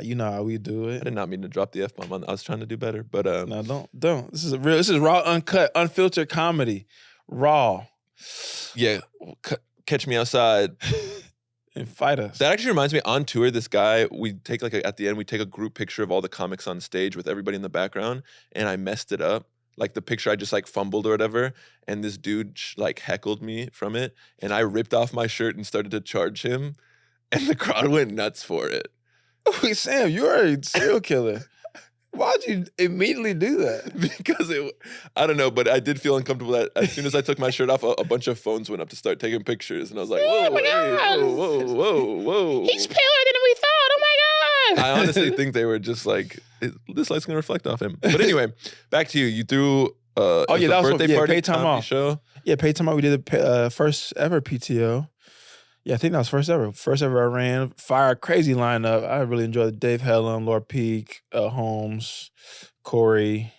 you know how we do it. I did not mean to drop the F-bomb on. I was trying to do better, but no, don't. This is raw, uncut, unfiltered comedy. Raw. Yeah, catch me outside and fight us. That actually reminds me, on tour, this guy, we take at the end, we take a group picture of all the comics on stage with everybody in the background, and I messed it up. Like the picture, I just like fumbled or whatever, and this dude like heckled me from it, and I ripped off my shirt and started to charge him, and the crowd went nuts for it. Wait, Sam, you're a serial killer. Why'd you immediately do that? Because I don't know, but I did feel uncomfortable that as soon as I took my shirt off, a bunch of phones went up to start taking pictures, and I was like, whoa, whoa. He's paler than we thought. Oh my God. I honestly think they were just like, this light's gonna reflect off him. But anyway, back to you. You threw that was a birthday party, paid time off show. Yeah, paid time off. We did the first ever PTO. Yeah, I think that was first ever. First ever I ran. Fire, crazy lineup. I really enjoyed Dave Hellam, Laura Peak, Holmes, Corey.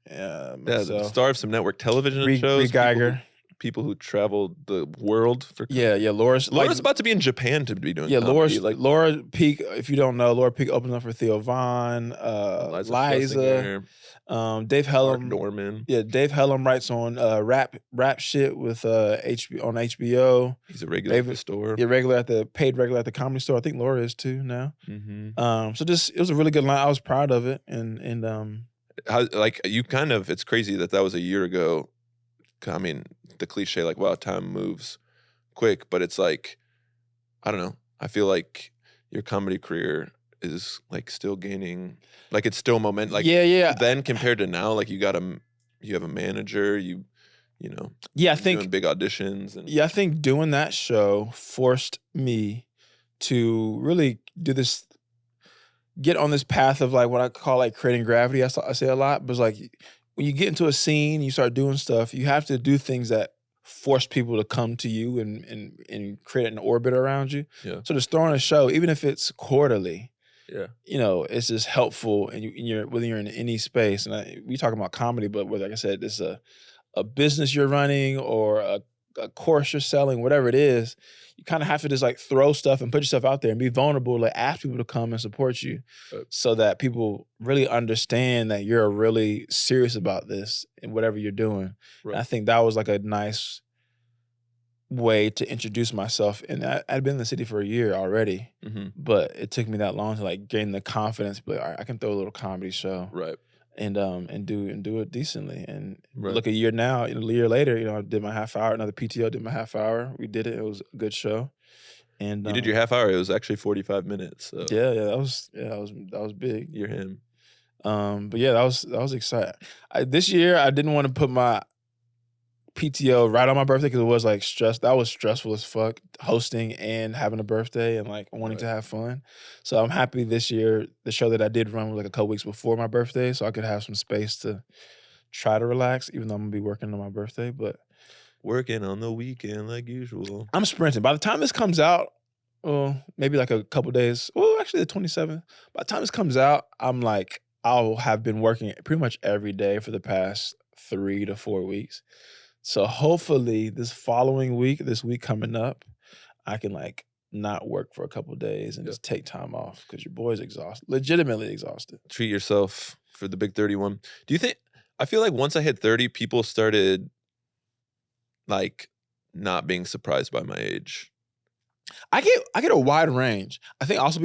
Yeah, the star of some network television shows. Reed Geiger. People who traveled the world for. Yeah. Laura's about to be in Japan to be doing. Yeah, comedy. Laura Peak. If you don't know, Laura Peak opened up for Theo Von, Liza. Dave Hellam, Norman. Yeah, Dave Hellam writes on rap shit with HBO on HBO. He's a regular at the store. Yeah, paid regular at the Comedy Store. I think Laura is too now. Mm-hmm. So it was a really good line. I was proud of it, and how, like, you kind of, it's crazy that was a year ago. I mean, the cliche, like, wow, time moves quick, but it's like, I don't know. I feel like your comedy career is like still gaining, like it's still momentum. Like, yeah. Then compared to now, like you have a manager, you know. Yeah, I think doing big auditions. And I think doing that show forced me to really get on this path of like what I call like creating gravity. I say a lot, but it's like when you get into a scene, you start doing stuff, you have to do things that force people to come to you and create an orbit around you. Yeah. So just throwing a show, even if it's quarterly, yeah, it's just helpful, and whether you're in any space. And we talk about comedy, but whether, like I said, it's a business you're running or a course you're selling, whatever it is, you kind of have to just like throw stuff and put yourself out there and be vulnerable, like ask people to come and support you, so that people really understand that you're really serious about this and whatever you're doing. Right. And I think that was like a nice way to introduce myself. And I'd been in the city for a year already, but it took me that long to like gain the confidence to be like, all right, I can throw a little comedy show. Right. And do it decently. And look, a year later, I did my half hour, another PTO, did my half hour. We did it. It was a good show. And you did your half hour. It was actually 45 minutes. So. Yeah, that was big. You're him. But yeah, that was exciting. This year, I didn't want to put my PTO right on my birthday because it was like stress. That was stressful as fuck, hosting and having a birthday and like wanting to have fun. So I'm happy this year the show that I did run was like a couple weeks before my birthday, so I could have some space to try to relax, even though I'm gonna be working on my birthday. But Working on the weekend like usual. I'm sprinting. By the time this comes out, well, maybe like a couple days. Well, actually the 27th. By the time this comes out, I'm like I'll have been working pretty much every day for the past 3 to 4 weeks. So hopefully this following week, this week coming up, I can like not work for a couple days and just take time off because your boy's exhausted, legitimately exhausted. Treat yourself for the big 31. Do you think? I feel like once I hit 30, people started like not being surprised by my age. I get a wide range. I think also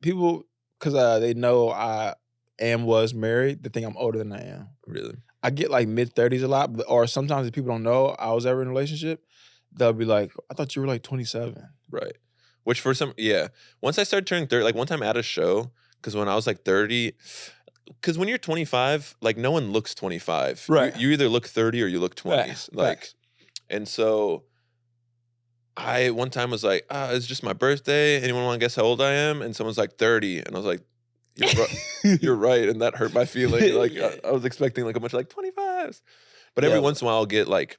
people because they know I was married, they think I'm older than I am. Really? I get like mid-30s a lot, or sometimes if people don't know I was ever in a relationship, they'll be like, I thought you were like 27. Right. Which for some, yeah. Once I started turning 30, like one time at a show, because when I was like 30, because when you're 25, like no one looks 25. Right. You either look 30 or you look 20. Facts. And so I one time was like, it's just my birthday. Anyone want to guess how old I am? And someone's like 30. And I was like, you're right. And that hurt my feeling. Like I was expecting like a bunch of like 25s. But every once in a while I'll get like,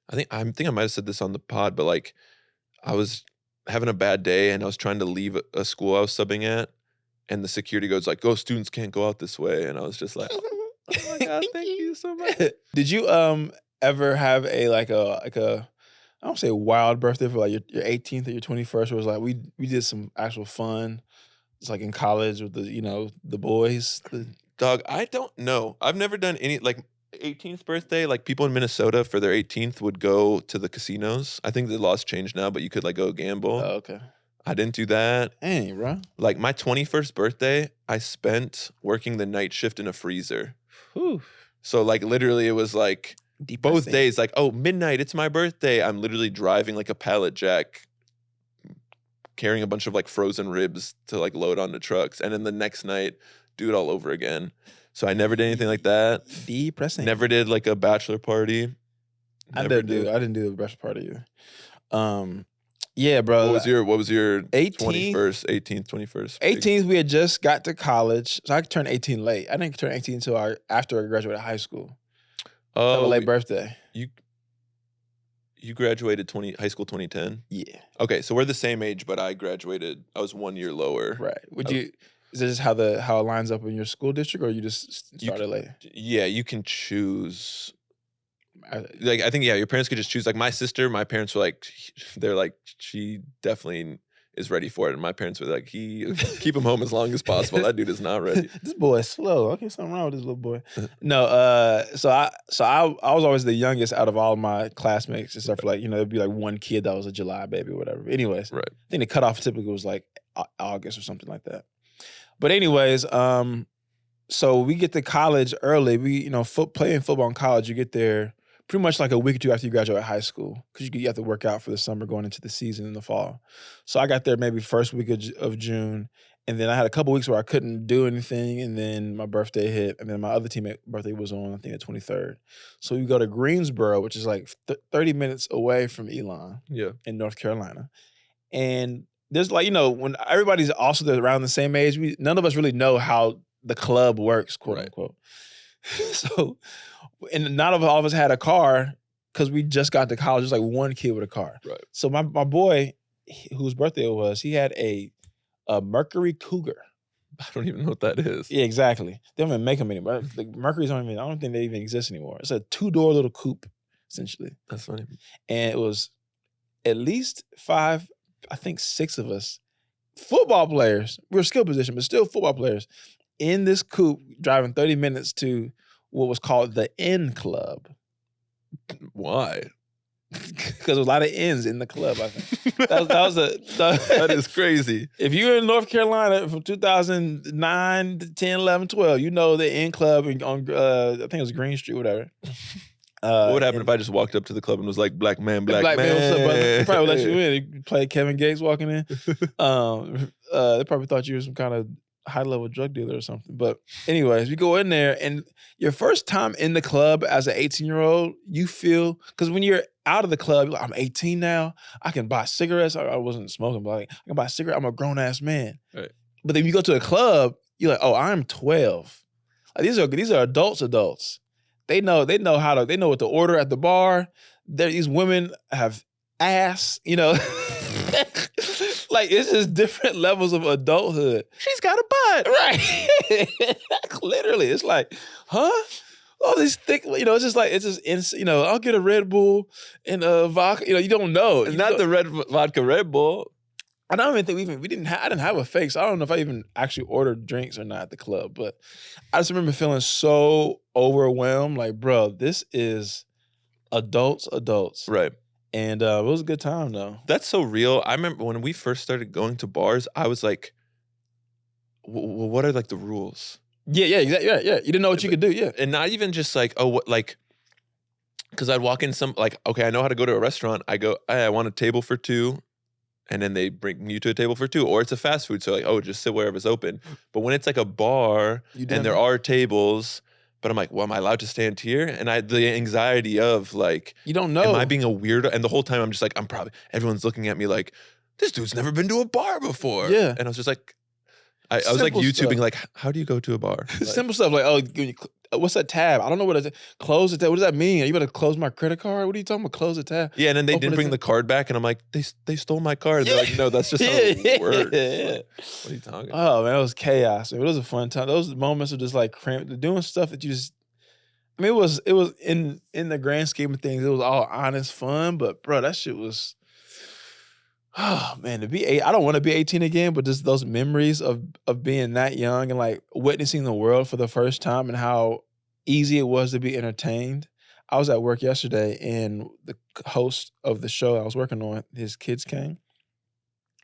I think I might have said this on the pod, but like I was having a bad day and I was trying to leave a school I was subbing at. And the security guard's like, "Go, students can't go out this way." And I was just like, "Oh my god, thank you so much." Did you ever have a I don't say wild birthday for like your 18th or your 21st? Where it was like we did some actual fun. It's like in college with the boys. Dog, I don't know. I've never done any like 18th birthday. Like people in Minnesota for their 18th would go to the casinos. I think the laws changed now, but you could like go gamble. Oh, okay. I didn't do that. Dang, bro. Like my 21st birthday, I spent working the night shift in a freezer. Whew. So like literally it was like both days like, oh, midnight, it's my birthday. I'm literally driving like a pallet jack, carrying a bunch of like frozen ribs to like load onto trucks. And then the next night, do it all over again. So I never did anything like that. Depressing. Never did like a bachelor party. I didn't do the bachelor party either. Yeah, bro. What was your 18th, 21st, 18th, 21st? 18th, we had just got to college. So I turned 18 late. I didn't turn 18 until after I graduated high school. Oh, late birthday. You graduated high school 2010? Yeah. Okay, so we're the same age, but I was 1 year lower. Right. Is it just how it lines up in your school district, or you just started late? Yeah, you can choose. Like I think your parents could just choose. Like my sister, my parents were like, they're like, she definitely is ready for it, and my parents were like, keep him home as long as possible. That dude is not ready. This boy is slow. Okay, something wrong with this little boy. No, so I was always the youngest out of all my classmates, except for like there'd be like one kid that was a July baby or whatever. But anyways, right. I think the cutoff typically was like August or something like that. But anyways, so we get to college early. We playing football in college, you get there pretty much like a week or two after you graduate high school because you have to work out for the summer going into the season in the fall. So I got there maybe first week of June, and then I had a couple weeks where I couldn't do anything, and then my birthday hit, and then my other teammate birthday was on, I think, the 23rd. So we go to Greensboro, which is like 30 minutes away from Elon in North Carolina. And there's like, when everybody's also around the same age, none of us really know how the club works, quote unquote. So, and not all of us had a car because we just got to college. There's like one kid with a car. Right. So my boy, whose birthday it was, he had a Mercury Cougar. I don't even know what that is. Yeah, exactly. They don't even make them anymore. The Mercury's I don't think they even exist anymore. It's a 2-door little coupe, essentially. That's funny. And it was at least 5, I think 6 of us, football players. We were skill position, but still football players, in this coupe driving 30 minutes to what was called the N Club. Why? Because there was a lot of N's in the club, I think. That is crazy. If you're in North Carolina from 2009 to 10, 11, 12, you know the N Club on, I think it was Green Street, whatever. What would happen if I just walked up to the club and was like, black man, what's up, brother? They probably let you in. You played Kevin Gates walking in. They probably thought you were some kind of high-level drug dealer or something. But anyways, we go in there, and your first time in the club as an 18-year-old, you feel because when you're out of the club, you're like, I'm 18 now. I can buy cigarettes. I wasn't smoking, but like, I can buy a cigarette. I'm a grown-ass man. Right. But then you go to a club, you're like, oh, I'm 12. Like, these are adults. They know what to order at the bar. These women have ass, you know. Like, it's just different levels of adulthood. She's got a butt. Right. Literally. It's like, huh? All these thick, you know, you know, I'll get a Red Bull and a vodka. You know, you don't know. It's not the vodka Red Bull. I don't even think I didn't have a fake, so I don't know if I even actually ordered drinks or not at the club. But I just remember feeling so overwhelmed. Like, bro, this is adults. Right. And it was a good time, though. That's so real. I remember when we first started going to bars, I was like, well, what are like the rules? Yeah, exactly. Yeah. You didn't know what you could do, yeah. And not even just like, oh, what, like, because I'd walk in okay, I know how to go to a restaurant. I go, hey, I want a table for two. And then they bring you to a table for two. Or it's a fast food. So like, oh, just sit wherever's open. But when it's like a bar and there are tables, but I'm like, well, am I allowed to stand here? And the anxiety of like, you don't know. Am I being a weirdo? And the whole time I'm just like, everyone's looking at me like, this dude's never been to a bar before. Yeah. And I was just like, I was like YouTubing, like, how do you go to a bar? Like, simple stuff like, what's that tab? I don't know close the tab. What does that mean? Are you about to close my credit card? What are you talking about? Close the tab. Yeah, and then they didn't bring the card back, and I'm like, they stole my card. They're like, no, that's just how it works. Like, what are you talking about? Oh man, it was chaos. It was a fun time. Those moments of just like doing stuff that you just. I mean, it was in the grand scheme of things, it was all honest fun. But bro, that shit was. Oh man, I don't want to be 18 again, but just those memories of being that young and like witnessing the world for the first time and how easy it was to be entertained. I was at work yesterday and the host of the show I was working on, his kids came.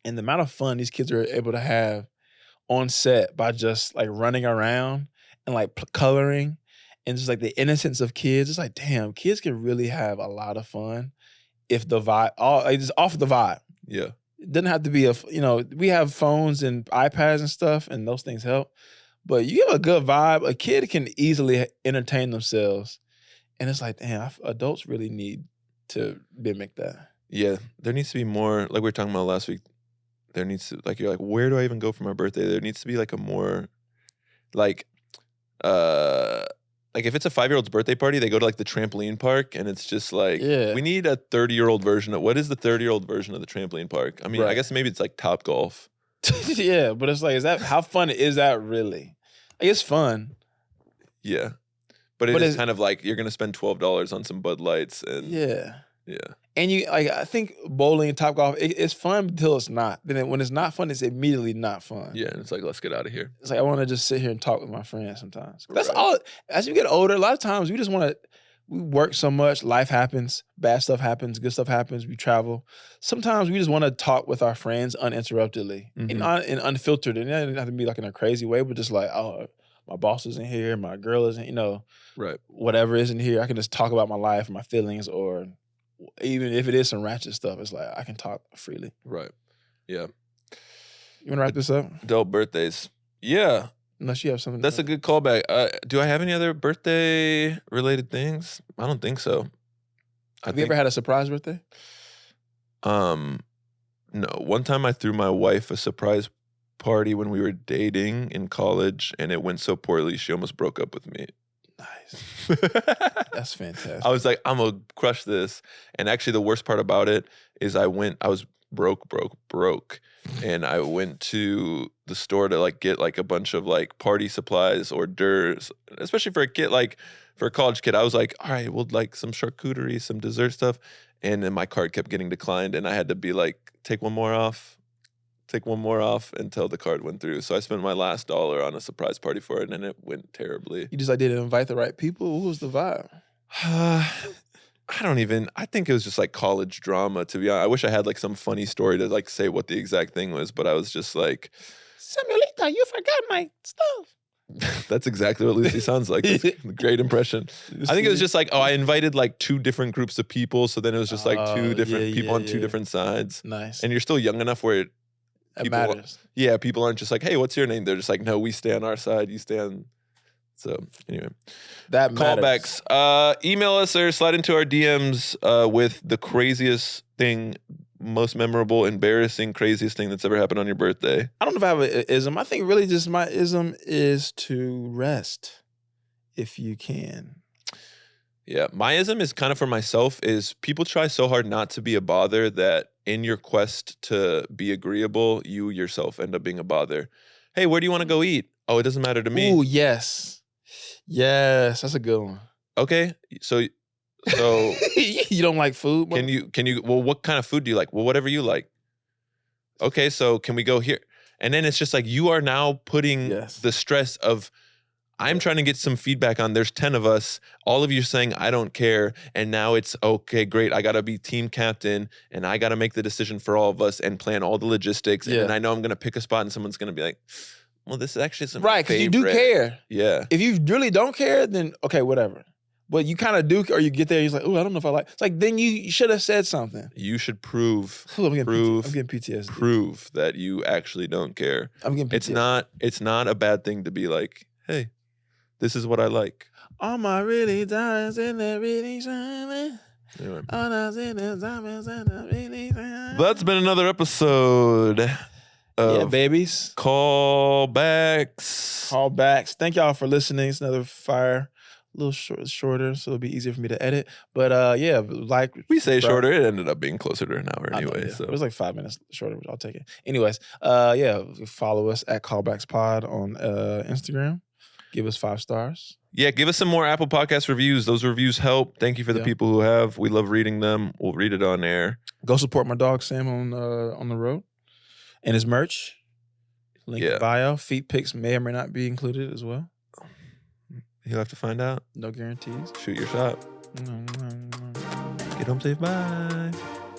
And the amount of fun these kids are able to have on set by just like running around and like coloring and just like the innocence of kids. It's like, damn, kids can really have a lot of fun if the vibe, just off the vibe. Yeah. It doesn't have to be we have phones and iPads and stuff, and those things help. But you give a good vibe, a kid can easily entertain themselves. And it's like, damn, adults really need to mimic that. Yeah. There needs to be more, like we were talking about last week, there needs to, like, you're like, where do I even go for my birthday? There needs to be like a more, like if it's a 5-year-old's birthday party, they go to like the trampoline park and it's just like, we need a 30-year-old version of, what is the 30-year-old version of the trampoline park? I mean, I guess maybe it's like Top Golf. Yeah, but it's like, how fun is that really? Like, it's fun. Yeah. But it's kind of like, you're going to spend $12 on some Bud Lights and. Yeah. Yeah. And I think bowling and Top Golf, it's fun until it's not. Then when it's not fun, it's immediately not fun. Yeah, and it's like, let's get out of here. It's like, I want to just sit here and talk with my friends sometimes. That's all. As you get older, a lot of times we just want to, we work so much, life happens, bad stuff happens, good stuff happens, we travel. Sometimes we just want to talk with our friends uninterruptedly and unfiltered. And it doesn't have to be like in a crazy way, but just like, oh, my boss isn't here, my girl isn't, right, whatever isn't here. I can just talk about my life, my feelings, or even if it is some ratchet stuff, it's like I can talk freely. Right. Yeah. You want to wrap this up? Adult birthdays. Yeah. Unless you have something. That's a good callback. Do I have any other birthday related things? I don't think so. Have you ever had a surprise birthday? No. One time I threw my wife a surprise party when we were dating in college, and it went so poorly she almost broke up with me. Nice. That's fantastic. I was like, I'm gonna crush this. And actually the worst part about it is I was broke. And I went to the store to like get like a bunch of like party supplies, hors d'oeuvres, especially for a kid, like for a college kid. I was like, all right, we'll like some charcuterie, some dessert stuff. And then my card kept getting declined and I had to be like, take one more off until the card went through. So I spent my last $1 on a surprise party for it and it went terribly. You just like didn't invite the right people? What was the vibe? I think it was just like college drama, to be honest. I wish I had like some funny story to like say what the exact thing was, but I was just like, Samuelita, you forgot my stuff. That's exactly what Lucy sounds like. That's a great impression. I think it was just like, I invited like 2 different groups of people. So then it was just like 2 different people on 2 different sides. Nice. And you're still young enough where It people, matters. yeah, people aren't just like, hey, what's your name? They're just like, no, we stay on our side. You stay on. So anyway, That matters. callbacks. Email us or slide into our DMs with the craziest thing, most memorable, embarrassing, craziest thing that's ever happened on your birthday. I don't know if I have an ism. I think really just my ism is to rest if you can. Yeah, my ism is kind of for myself is people try so hard not to be a bother that in your quest to be agreeable, you yourself end up being a bother. Hey, where do you want to go eat? Oh, it doesn't matter to me. Ooh, yes. Yes, that's a good one. Okay, so You don't like food? can you well, what kind of food do you like? Well, whatever you like. Okay, so can we go here? And then it's just like you are now putting Yes. the stress of I'm trying to get some feedback on there's 10 of us, all of you saying I don't care, and now it's okay, great, I gotta be team captain and I gotta make the decision for all of us and plan all the logistics. And then I know I'm gonna pick a spot and someone's gonna be like, well, this is actually some Right, because you do care. Yeah. If you really don't care, then okay, whatever. But you kind of do, or you get there, you're like, oh, I don't know if I like. It's like then you should have said something. You should prove I'm getting PTSD. Prove that you actually don't care. I'm getting PTSD. It's not a bad thing to be like, hey, this is what I like. All my really diamonds and they're really shining. Anyway. All I see is diamonds and they're really shining. That's been another episode of babies. Callbacks. Thank y'all for listening. It's another fire. A little shorter, so it'll be easier for me to edit. But yeah, like we say shorter, it ended up being closer to an hour anyway. So it was like 5 minutes shorter, which I'll take it. Anyways, yeah, follow us at Callbacks Pod on Instagram. Give us 5 stars. Yeah, give us some more Apple Podcast reviews. Those reviews help. Thank you for the people who have. We love reading them. We'll read it on air. Go support my dog Sam on the road and his merch. Link in bio. Feet pics may or may not be included as well. You'll have to find out. No guarantees. Shoot your shot. Get home safe. Bye.